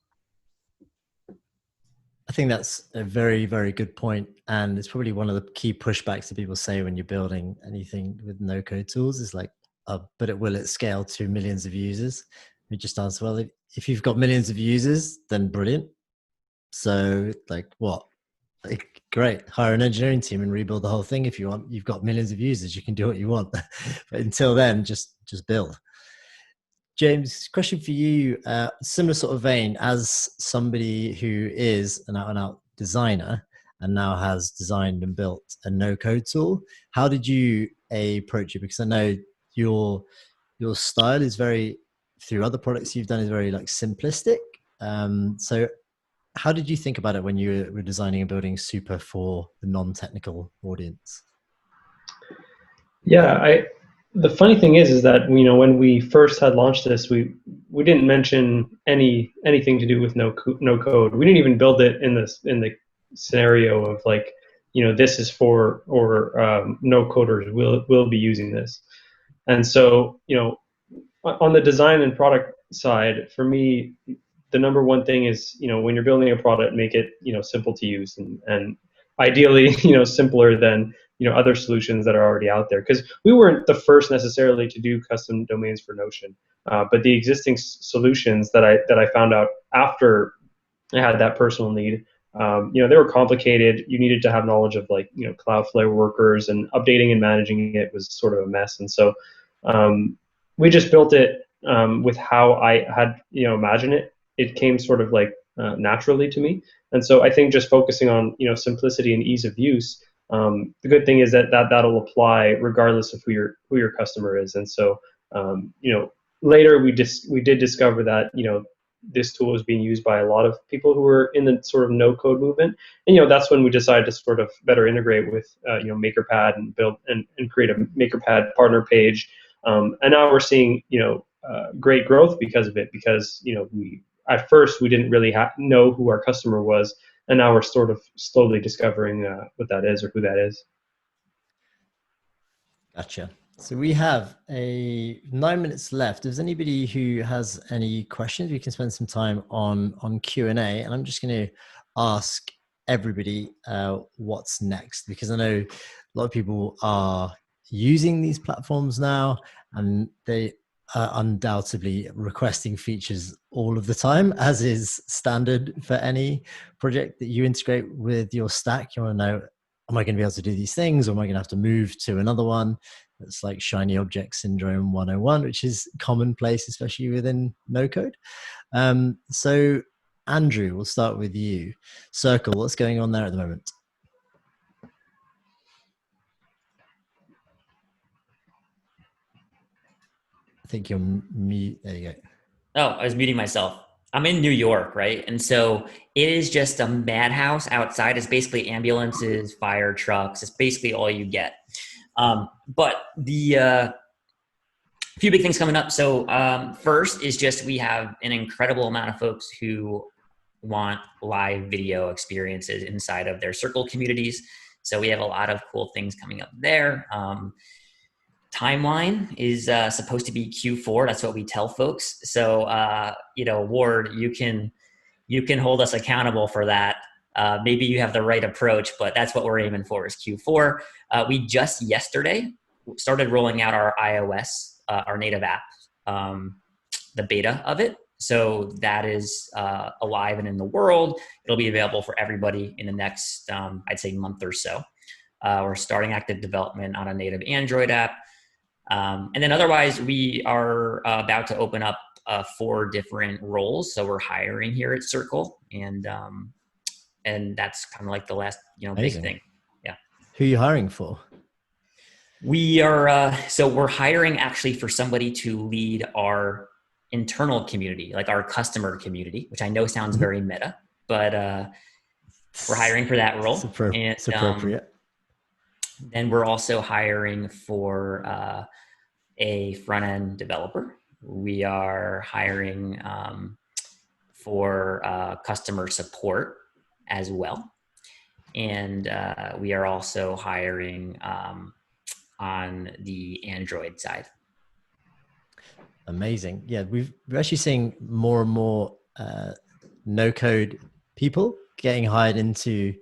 I think that's a very, very good point. And it's probably one of the key pushbacks that people say when you're building anything with no-code tools is like, but will it scale to millions of users? We just answer, well, if you've got millions of users, then brilliant. So like what? Like, great, hire an engineering team and rebuild the whole thing if you want. You've got millions of users, you can do what you want. But until then, just build. James, question for you, similar sort of vein, as somebody who is an out-and-out designer and now has designed and built a no-code tool, how did you approach it? Because I know your style is very, through other products you've done, is very like simplistic. So how did you think about it when you were designing and building Super for the non-technical audience? Yeah, the funny thing is that when we first had launched this, we didn't mention anything to do with no code. We didn't even build it in the scenario of like, this is for, or no coders will be using this. And so, on the design and product side, for me, the number one thing is, when you're building a product, make it, simple to use, and ideally, simpler than, other solutions that are already out there. Because we weren't the first necessarily to do custom domains for Notion, but the existing solutions that I found out after I had that personal need, they were complicated. You needed to have knowledge of like, Cloudflare workers, and updating and managing it was sort of a mess. And so we just built it with how I had, imagined it. It came sort of like naturally to me. And so I think just focusing on, simplicity and ease of use, the good thing is that'll apply regardless of who your customer is. And so, later we did discover that, this tool was being used by a lot of people who were in the sort of no code movement. And, that's when we decided to sort of better integrate with, Makerpad and build and create a Makerpad partner page. And now we're seeing, great growth because of it, because, at first we didn't really know who our customer was. And now we're sort of slowly discovering what that is or who that is. Gotcha. So we have 9 minutes left. If there's anybody who has any questions, we can spend some time on Q&A. And I'm just going to ask everybody what's next, because I know a lot of people are using these platforms now, and they are undoubtedly requesting features all of the time, as is standard for any project that you integrate with your stack. You want to know, am I going to be able to do these things, or am I going to have to move to another one? That's like shiny object syndrome 101, which is commonplace, especially within no code. So Andrew, we'll start with you. Circle, what's going on there at the moment? I think you're mute. There you go. Oh, I was muting myself. I'm in New York, right? And so it is just a madhouse outside. It's basically ambulances, fire trucks. It's basically all you get. But the few big things coming up. So first is just we have an incredible amount of folks who want live video experiences inside of their Circle communities. So we have a lot of cool things coming up there. Timeline is supposed to be Q4. That's what we tell folks. So, Ward, you can hold us accountable for that. Maybe you have the right approach, but that's what we're aiming for is Q4. We just yesterday started rolling out our iOS, our native app, the beta of it. So that is alive and in the world. It'll be available for everybody in the next, I'd say, month or so. We're starting active development on a native Android app. And then otherwise, we are about to open up 4 different roles. So we're hiring here at Circle, and that's kind of like the last, big thing. Yeah. Who are you hiring for? We are, so we're hiring actually for somebody to lead our internal community, like our customer community, which I know sounds very meta, but we're hiring for that role. It's appropriate. Then we're also hiring for a front-end developer. We are hiring for customer support as well. And we are also hiring on the Android side. Amazing. Yeah, we're actually seeing more and more no-code people getting hired into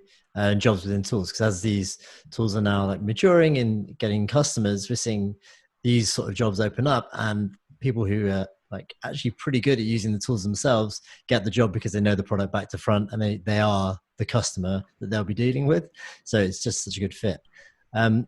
jobs within tools, because as these tools are now like maturing and getting customers, we're seeing these sort of jobs open up, and people who are like actually pretty good at using the tools themselves get the job because they know the product back to front, and they are the customer that they'll be dealing with. So it's just such a good fit.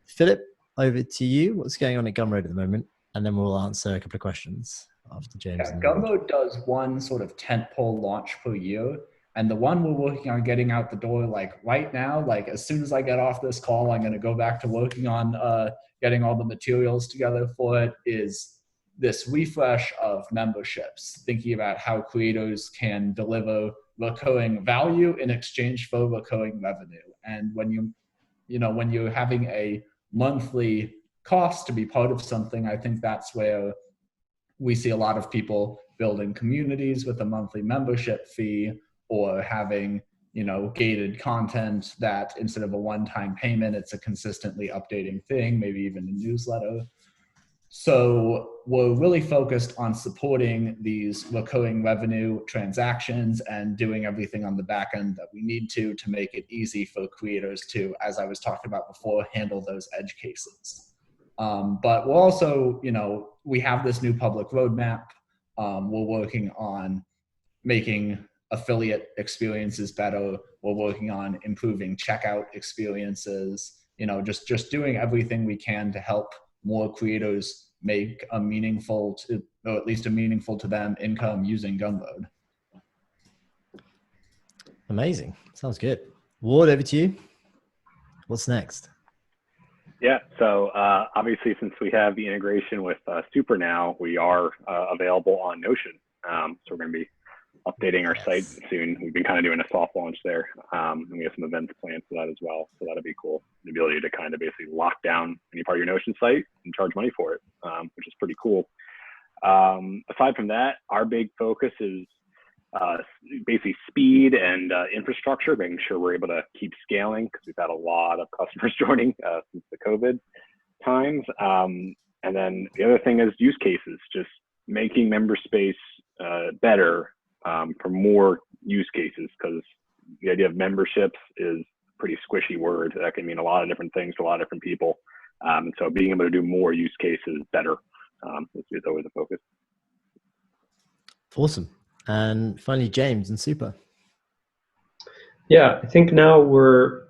Philip, over to you. What's going on at Gumroad at the moment? And then we'll answer a couple of questions after James. Yeah, Gumroad does one sort of tentpole launch per year. And the one we're working on getting out the door, like right now, like as soon as I get off this call, I'm going to go back to working on getting all the materials together for it, is this refresh of memberships, thinking about how creators can deliver recurring value in exchange for recurring revenue. And when when you're having a monthly cost to be part of something, I think that's where we see a lot of people building communities with a monthly membership fee, or having, gated content that instead of a one-time payment, it's a consistently updating thing, maybe even a newsletter. So we're really focused on supporting these recurring revenue transactions and doing everything on the back end that we need to make it easy for creators to, as I was talking about before, handle those edge cases. But we're also, we have this new public roadmap. We're working on making affiliate experiences better. We're working on improving checkout experiences, just doing everything we can to help more creators make a meaningful, or at least a meaningful to them income using Gumroad. Amazing. Sounds good. Ward, over to you. What's next? Yeah, so obviously, since we have the integration with Super now, we are available on Notion. So we're going to be updating our site soon. We've been kind of doing a soft launch there, and we have some events planned for that as well. So that'll be cool. The ability to kind of basically lock down any part of your Notion site and charge money for it, which is pretty cool. Aside from that, our big focus is basically speed and infrastructure, making sure we're able to keep scaling because we've had a lot of customers joining since the COVID times. And then the other thing is use cases, just making Memberspace better for more use cases, because the idea of memberships is a pretty squishy word that can mean a lot of different things to a lot of different people. And so being able to do more use cases better is always a focus. Awesome. And finally, James and Super. Yeah, I think now we're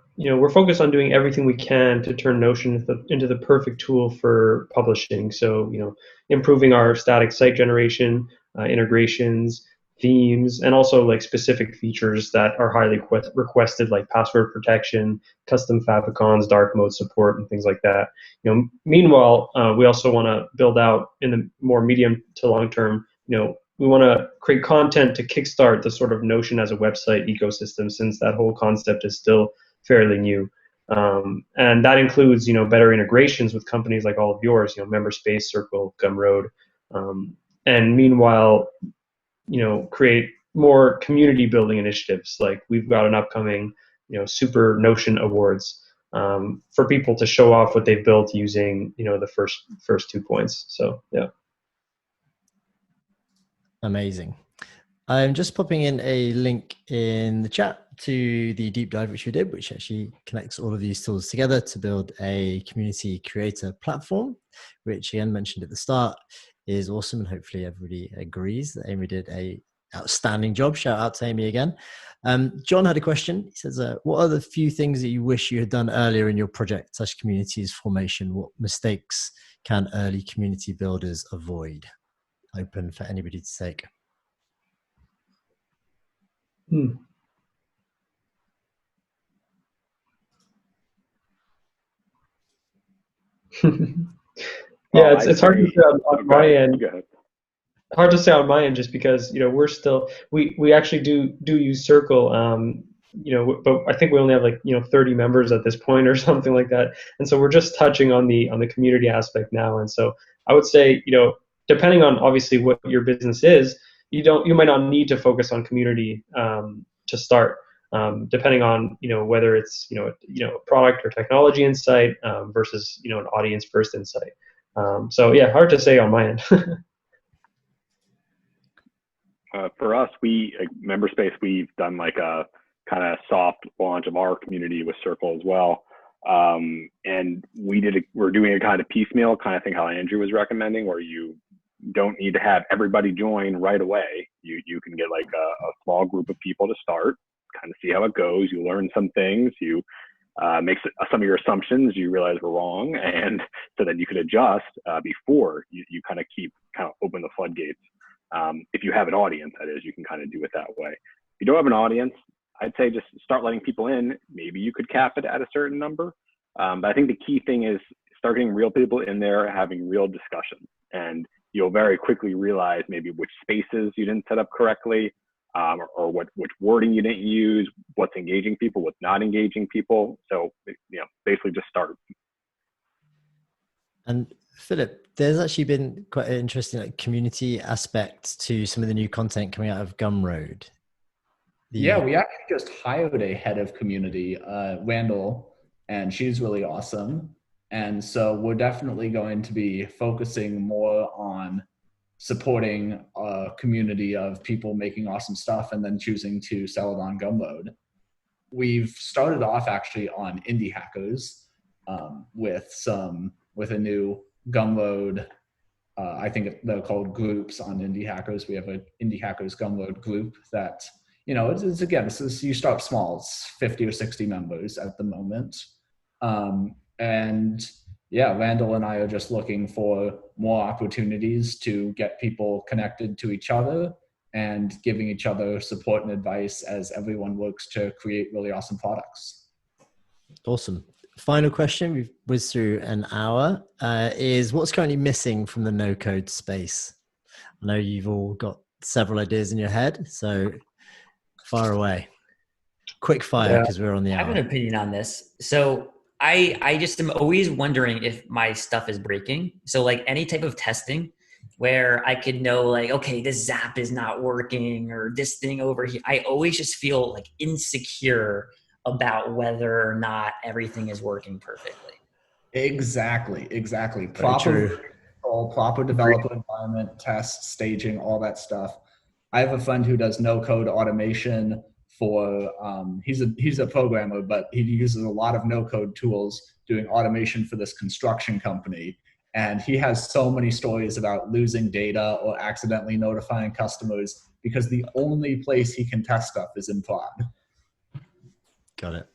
focused on doing everything we can to turn Notion into the perfect tool for publishing. So, improving our static site generation, integrations, themes, and also like specific features that are highly requested, like password protection, custom favicons, dark mode support, and things like that. Meanwhile, we also want to build out in the more medium to long term, we want to create content to kickstart the sort of Notion as a website ecosystem, since that whole concept is still fairly new. And that includes, better integrations with companies like all of yours, Memberspace, Circle, Gumroad. And meanwhile, create more community building initiatives. Like we've got an upcoming, Super Notion Awards for people to show off what they've built using, the first 2 points. So, yeah. Amazing. I'm just popping in a link in the chat to the deep dive which we did, which actually connects all of these tools together to build a community creator platform, which again mentioned at the start is awesome, and hopefully everybody agrees that Amy did a outstanding job. Shout out to Amy again. John had a question. He says, what are the few things that you wish you had done earlier in your project / community's formation? What mistakes can early community builders avoid? Open for anybody to take. Yeah, it's hard to say on my end. Hard to say on my end, just because we're still we actually do use Circle, but I think we only have like 30 members at this point or something like that, and so we're just touching on the community aspect now. And so I would say, depending on obviously what your business is, you might not need to focus on community to start. Depending on whether it's a product or technology insight versus an audience first insight. So yeah, hard to say on my end. For us, Memberspace, we've done like a kind of soft launch of our community with Circle as well. And we're doing a kind of piecemeal kind of thing, how Andrew was recommending, where you don't need to have everybody join right away. You can get like a small group of people to start, kind of see how it goes. You learn some things, you make some of your assumptions you realize were wrong, and so then you could adjust before you kind of open the floodgates. If you have an audience, that is, you can kind of do it that way. If you don't have an audience, I'd say just start letting people in. Maybe you could cap it at a certain number. But I think the key thing is start getting real people in there, having real discussions. And you'll very quickly realize maybe which spaces you didn't set up correctly, or which wording you didn't use, what's engaging people, what's not engaging people. So, basically just start. And Philip, there's actually been quite an interesting community aspect to some of the new content coming out of Gumroad. Yeah, we actually just hired a head of community, Randall, and she's really awesome. And so we're definitely going to be focusing more on supporting a community of people making awesome stuff and then choosing to sell it on Gumroad. We've started off actually on indie hackers with a new Gumroad. I think they're called groups on indie hackers. We have an indie hackers Gumroad group that, you start small. It's 50 or 60 members at the moment. And yeah, Randall and I are just looking for more opportunities to get people connected to each other and giving each other support and advice as everyone works to create really awesome products. Awesome. final question, we've whizzed through an hour, is what's currently missing from the no-code space? I know you've all got several ideas in your head, so fire away. Quick fire, because we're on the I have hour. an opinion on this. So I just am always wondering if my stuff is breaking. So like any type of testing where I could know like, okay, this Zap is not working or this thing over here. I always just feel like insecure about whether or not everything is working perfectly. Exactly. Very Proper true. control, proper developer environment, test, staging, all that stuff. I have a friend who does no code automation for he's a programmer, but he uses a lot of no code tools doing automation for this construction company. And he has so many stories about losing data or accidentally notifying customers because the only place he can test stuff is in prod. Got it.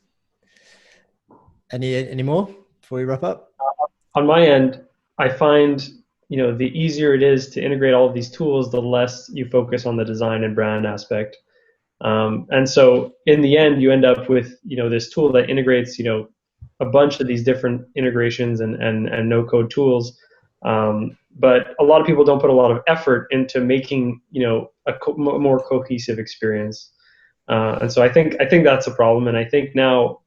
Any more before we wrap up? On my end, I find, the easier it is to integrate all of these tools, the less you focus on the design and brand aspect. And so in the end, you end up with, this tool that integrates, a bunch of these different integrations and no code tools. But a lot of people don't put a lot of effort into making, a more cohesive experience. And so I think that's a problem. And I think now,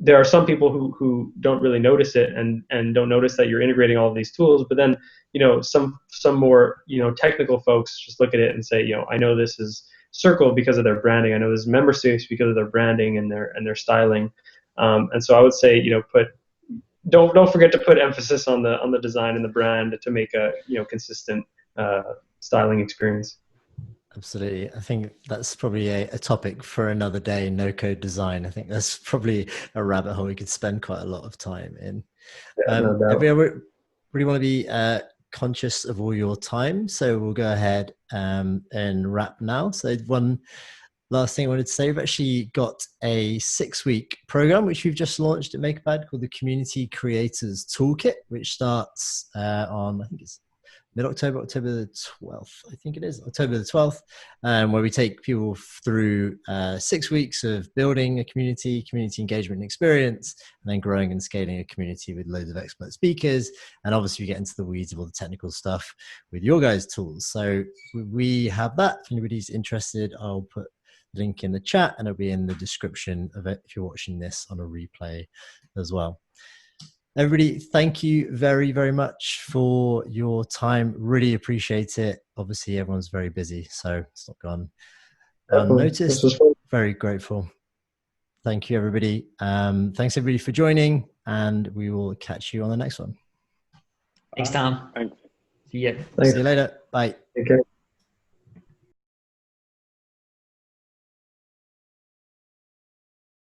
there are some people who don't really notice it and don't notice that you're integrating all of these tools. But then, some more, technical folks just look at it and say, I know this is Circle because of their branding. I know this is Memberspace because of their branding and their styling. And so I would say, don't forget to put emphasis on the design and the brand to make a consistent styling experience. Absolutely. I think that's probably a topic for another day, no code design. I think that's probably a rabbit hole we could spend quite a lot of time in. Yeah, no doubt. Everyone really want to be conscious of all your time. So we'll go ahead and wrap now. So one last thing I wanted to say, we've actually got a 6-week program, which we've just launched at Makerpad called the Community Creators Toolkit, which starts on, I think it's mid-October, October the 12th, I think it is, October the 12th, where we take people through 6 weeks of building a community engagement and experience, and then growing and scaling a community with loads of expert speakers. And obviously we get into the weeds of all the technical stuff with your guys' tools. So we have that. If anybody's interested, I'll put the link in the chat and it'll be in the description of it if you're watching this on a replay as well. Everybody, thank you very, very much for your time. Really appreciate it. Obviously, everyone's very busy, so it's not gone unnoticed. Very grateful. Thank you, everybody. Thanks, everybody, for joining, and we will catch you on the next one. Thanks, Tom. Thanks. See ya. See you later. Bye. Take care.